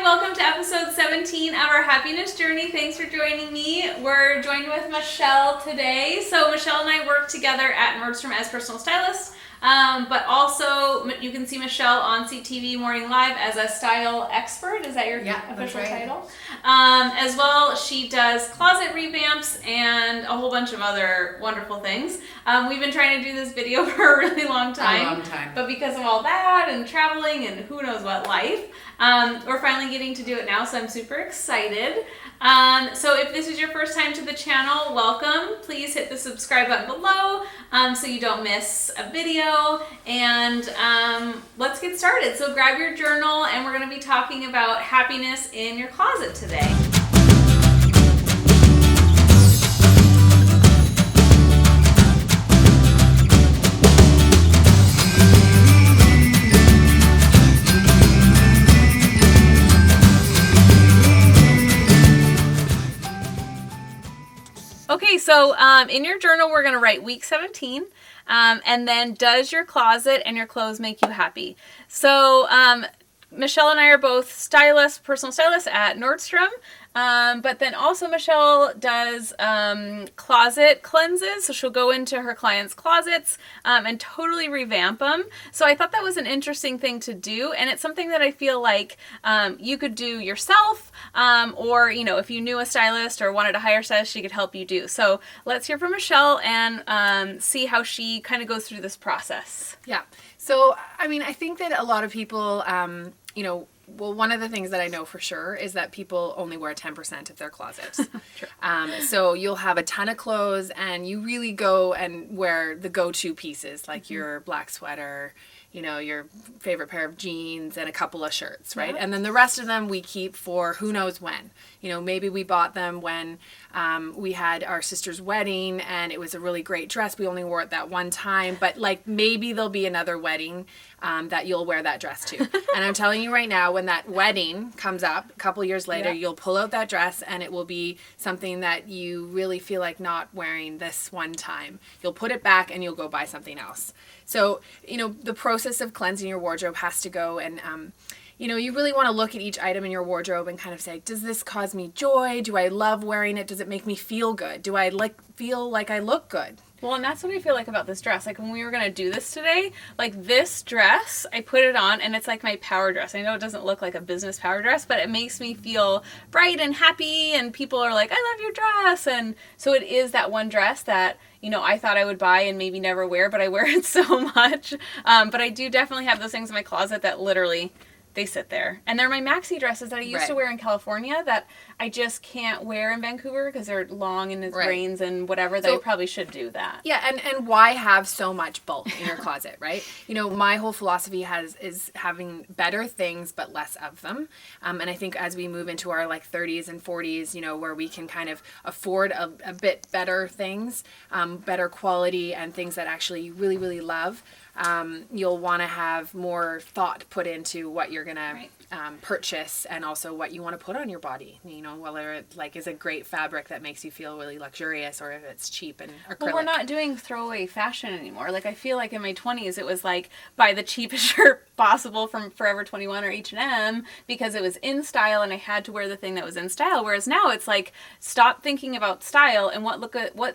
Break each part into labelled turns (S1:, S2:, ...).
S1: welcome to episode 17 of our happiness journey. Thanks for joining me. We're joined with Michelle today. So Michelle and I work together at Nordstrom as personal stylists, but also you can see Michelle on CTV Morning Live as a style expert. Is that your official title? As well, she does closet revamps and a whole bunch of other wonderful things. We've been trying to do this video for a really long time. But because of all that and traveling and who knows what life, we're finally getting to do it now, so I'm super excited. So if this is your first time to the channel, welcome. Please hit the subscribe button below so you don't miss a video. And let's get started. So grab your journal, and we're going to be talking about happiness in your closet today. Okay, so in your journal, we're going to write week 17, and then does your closet and your clothes make you happy? So Michelle and I are both stylists, personal stylists at Nordstrom, but then also Michelle does closet cleanses, so she'll go into her clients' closets and totally revamp them. So I thought that was an interesting thing to do, and it's something that I feel like you could do yourself, or if you knew a stylist or wanted to hire a stylist, she could help you do. So let's hear from Michelle and see how she kind of goes through this process.
S2: Yeah. So, I mean, I think that a lot of people, well, one of the things that I know for sure is that people only wear 10% of their closets. So you'll have a ton of clothes and you really go and wear the go-to pieces, like your black sweater, your favorite pair of jeans and a couple of shirts, right? Yeah. And then the rest of them we keep for who knows when. Maybe we bought them when we had our sister's wedding and it was a really great dress. We only wore it that one time, but maybe there'll be another wedding that you'll wear that dress to. And I'm telling you right now, when that wedding comes up a couple years later, you'll pull out that dress and it will be something that you really feel like not wearing this one time. You'll put it back and you'll go buy something else. So, the process of cleansing your wardrobe has to go and, you really want to look at each item in your wardrobe and kind of say, does this cause me joy? Do I love wearing it? Does it make me feel good? Do I feel like I look good?
S1: Well, and that's what I feel like about this dress. Like when we were going to do this today, this dress, I put it on and it's like my power dress. I know it doesn't look like a business power dress, but it makes me feel bright and happy, and people are like, I love your dress. And so it is that one dress that, I thought I would buy and maybe never wear, but I wear it so much. But I do definitely have those things in my closet that literally they sit there. And they're my maxi dresses that I used to wear in California that I just can't wear in Vancouver because they're long and it rains and whatever. So I probably should do that.
S2: Yeah, and why have so much bulk in your closet, right? My whole philosophy is having better things but less of them. And I think as we move into our 30s and 40s, where we can kind of afford a bit better things, better quality and things that actually you really, really love, you'll want to have more thought put into what you're going to purchase and also what you want to put on your body. Whether it is a great fabric that makes you feel really luxurious or if it's cheap and acrylic.
S1: Well, we're not doing throwaway fashion anymore. I feel like in my 20s it was buy the cheapest shirt possible from Forever 21 or H&M because it was in style and I had to wear the thing that was in style. Whereas now it's stop thinking about style and what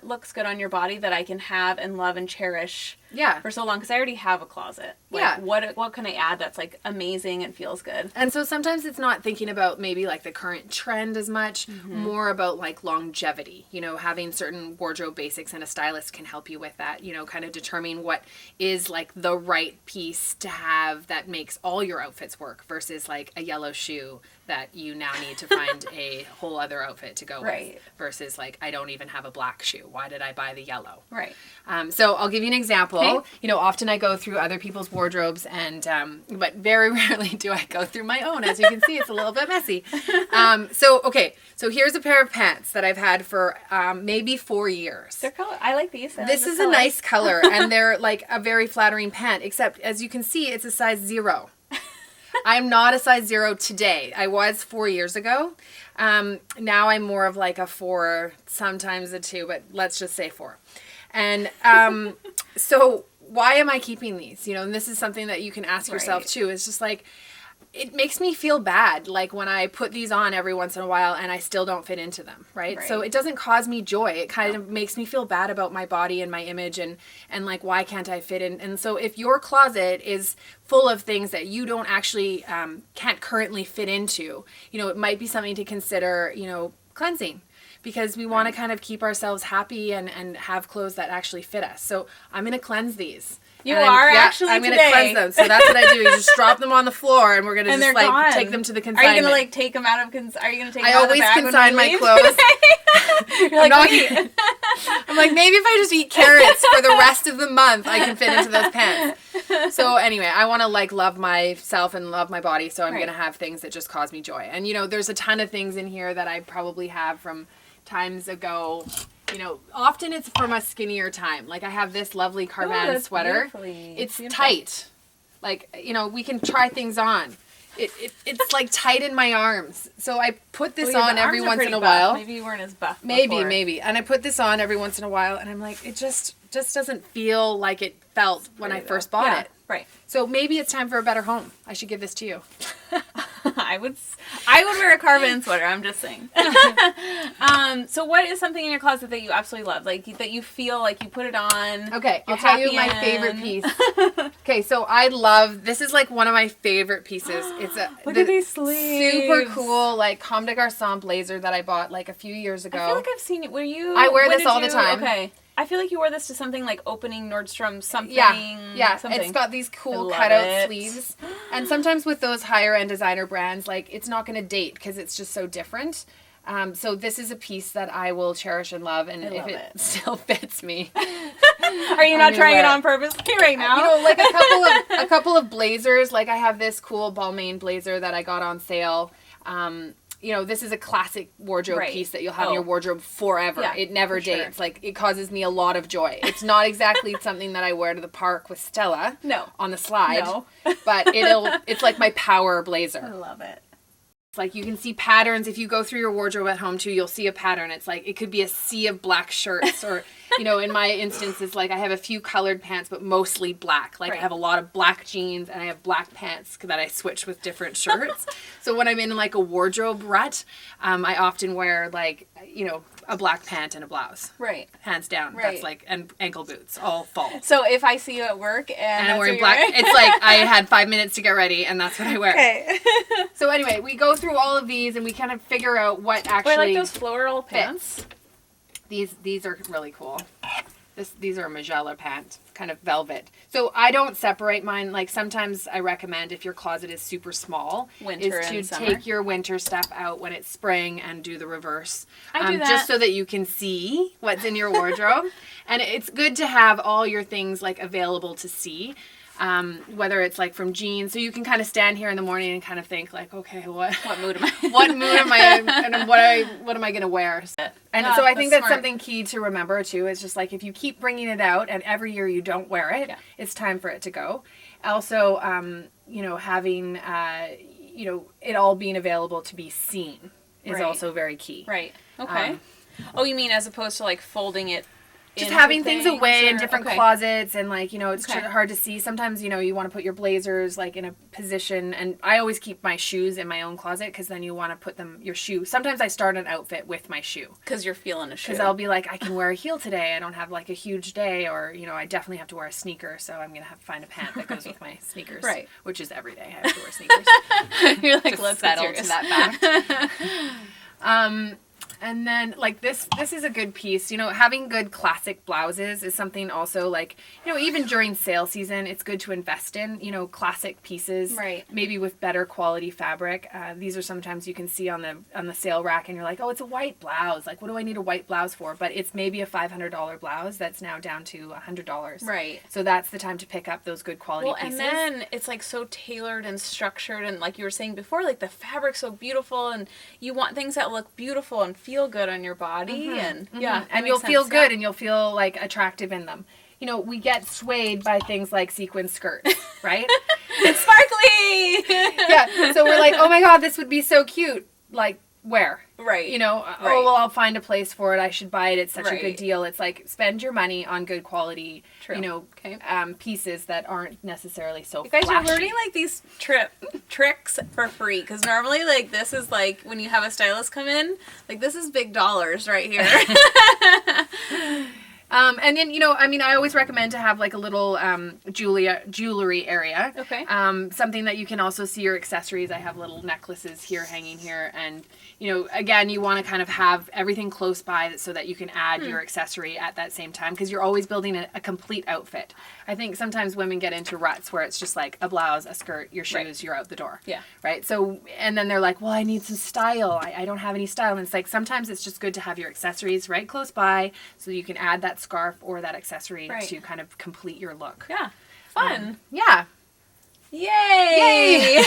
S1: looks good on your body that I can have and love and cherish for so long, because I already have a closet. What can I add that's amazing and feels good?
S2: And so sometimes it's not thinking about maybe the current trend as much, more about longevity, having certain wardrobe basics, and a stylist can help you with that, kind of determining what is the right piece to have that makes all your outfits work versus a yellow shoe that you now need to find a whole other outfit to go with versus I don't even have a black shoe. Why did I buy the yellow?
S1: Right.
S2: So I'll give you an example. Okay. Often I go through other people's wardrobes and, but very rarely do I go through my own. As you can see, it's a little bit messy. So here's a pair of pants that I've had for maybe 4 years.
S1: They're color. I like these.
S2: This is a nice color and they're a very flattering pant, except as you can see, it's a size 0. I'm not a size 0 today. I was 4 years ago. Now I'm more of a 4, sometimes a 2, but let's just say 4. And so why am I keeping these? And this is something that you can ask yourself too. It's just it makes me feel bad, like when I put these on every once in a while and I still don't fit into them, right? So it doesn't cause me joy. It kind of makes me feel bad about my body and my image and like, why can't I fit in? And so if your closet is full of things that you don't actually can't currently fit into, you know, it might be something to consider, you know, cleansing, because we want to kind of keep ourselves happy and have clothes that actually fit us. So I'm going to cleanse these.
S1: You are actually
S2: I'm
S1: today.
S2: Going to cleanse them. So that's what I do. You just drop them on the floor, and we're going to just like
S1: gone.
S2: take them to the consignment.
S1: Are you going to like take them out of are you going to take them
S2: I
S1: out of the
S2: always
S1: bag
S2: consign
S1: when we
S2: my
S1: leave?
S2: clothes.
S1: You're like,
S2: I'm like, maybe if I just eat carrots for the rest of the month, I can fit into those pants. So anyway, I want to like love myself and love my body, so I'm going to have things that just cause me joy. And you know, there's a ton of things in here that I probably have from times ago. You know, often it's from a skinnier time. Like I have this lovely Carvan sweater. It's tight. Like, you know, we can try things on. It's like tight in my arms. So I put this on every once in a while.
S1: Maybe you weren't as buff
S2: Maybe. And I put this on every once in a while, and I'm like, it just doesn't feel like it felt when I first bought it.
S1: Right.
S2: So maybe it's time for a better home. I should give this to you.
S1: I would wear a Carvan sweater. I'm just saying. So what is something in your closet that you absolutely love, like that you feel like you put it on?
S2: Okay, I'll tell you my favorite piece. Okay, so I love, this is like one of my favorite pieces. It's
S1: look at these sleeves.
S2: Super cool, like Comme des Garçons blazer that I bought like a few years ago.
S1: I feel like I've seen it.
S2: I wear this all the time.
S1: Okay. I feel like you wore this to something like opening Nordstrom something.
S2: Yeah.
S1: Something.
S2: It's got these cool cutout sleeves. And sometimes with those higher end designer brands, like it's not going to date because it's just so different. So this is a piece that I will cherish and love, and if it still fits me. Are
S1: you not trying it on purpose right now?
S2: You know, like a couple of blazers. Like I have this cool Balmain blazer that I got on sale. You know, this is a classic wardrobe piece that you'll have in your wardrobe forever. Yeah, it never dates. Like, it causes me a lot of joy. It's not exactly something that I wear to the park with Stella on the slide. No. But it's like my power blazer.
S1: I love it.
S2: It's like you can see patterns. If you go through your wardrobe at home too, you'll see a pattern. It's like it could be a sea of black shirts, or you know, in my instance, it's like I have a few colored pants, but mostly black. Like I have a lot of black jeans and I have black pants that I switch with different shirts. So when I'm in like a wardrobe rut, I often wear like, you know, a black pant and a blouse. Right. Hands down. Right. That's like, and ankle boots all fall.
S1: So if I see you at work and
S2: I'm wearing black, it's like I had 5 minutes to get ready and that's what I wear. Okay. So anyway, we go through all of these and we kind of figure out what actually.
S1: I like those floral pants.
S2: These are really cool. These are a Magella pant, kind of velvet. So I don't separate mine. Like sometimes I recommend, if your closet is super small, is to take your winter stuff out when it's spring and do the reverse. I do that. Just so that you can see what's in your wardrobe. And it's good to have all your things like available to see. Whether it's like from jeans, so you can kind of stand here in the morning and kind of think like, okay, what mood am I? What mood am I in, and what am I going to wear? And so I think that's something key to remember too. It's just like if you keep bringing it out and every year you don't wear it, it's time for it to go. Also, you know, having you know, it all being available to be seen is also very key. Right. Okay.
S1: Oh, you mean as opposed to like folding it?
S2: Just having things away in different closets, and like, you know, it's hard to see. Sometimes, you know, you want to put your blazers like in a position, and I always keep my shoes in my own closet because then you want to put your shoe. Sometimes I start an outfit with my shoe.
S1: Because you're feeling a shoe.
S2: Because I'll be like, I can wear a heel today. I don't have like a huge day, or, you know, I definitely have to wear a sneaker, so I'm going to have to find a pant that goes with my sneakers. Right. Which is every day I have to wear sneakers.
S1: You're like, let's settle to
S2: that fact. And then, like, this is a good piece. You know, having good classic blouses is something also, like, you know, even during sale season, it's good to invest in, you know, classic pieces. Right. Maybe with better quality fabric. These are sometimes you can see on the sale rack, and you're like, oh, it's a white blouse. Like, what do I need a white blouse for? But it's maybe a $500 blouse that's now down to $100. Right. So that's the time to pick up those good quality pieces.
S1: And then it's, like, so tailored and structured, and like you were saying before, like, the fabric's so beautiful, and you want things that look beautiful and feel good on your body, and
S2: and you'll feel good, and you'll feel like attractive in them. You know, we get swayed by things like sequin skirts, right?
S1: It's sparkly.
S2: Yeah, so we're like, oh my god, this would be so cute. Like, where?
S1: Right.
S2: You know,
S1: Right.
S2: oh, well, I'll find a place for it. I should buy it. It's such a
S1: Right.
S2: good deal. It's like, spend your money on good quality,
S1: True.
S2: you know,
S1: Okay.
S2: pieces that aren't necessarily so
S1: You guys
S2: flashy.
S1: are learning like these tricks for free, because normally like this is like when you have a stylist come in, like this is big dollars right here.
S2: And then, you know, I mean, I always recommend to have like a little jewelry area.
S1: Okay.
S2: Something that you can also see your accessories. I have little necklaces here hanging here. And, you know, again, you want to kind of have everything close by so that you can add your accessory at that same time, because you're always building a complete outfit. I think sometimes women get into ruts where it's just like a blouse, a skirt, your shoes,
S1: Right.
S2: you're out the door.
S1: Yeah.
S2: Right. So, and then they're like, well, I need some style. I don't have any style. And it's like, sometimes it's just good to have your accessories right close by so you can add that scarf or that accessory
S1: Right.
S2: to kind of complete your look.
S1: Yeah. Fun.
S2: Yeah.
S1: Yay!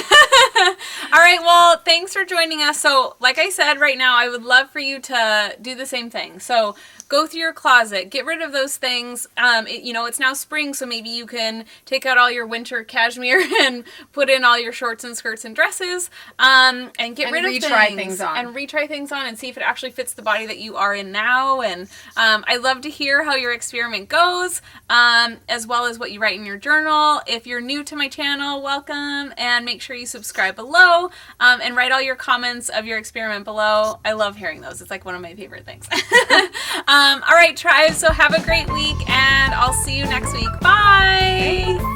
S1: All right, well, thanks for joining us. So, like I said, right now, I would love for you to do the same thing. So, go through your closet, get rid of those things. You know, it's now spring, so maybe you can take out all your winter cashmere and put in all your shorts and skirts and dresses, and get rid of
S2: retry
S1: things.
S2: things on.
S1: And retry things on and see if it actually fits the body that you are in now. And I love to hear how your experiment goes, as well as what you write in your journal. If you're new to my channel, welcome, and make sure you subscribe below, and write all your comments of your experiment below. I love hearing those. It's like one of my favorite things. All right, tribe, so have a great week, and I'll see you next week. Bye!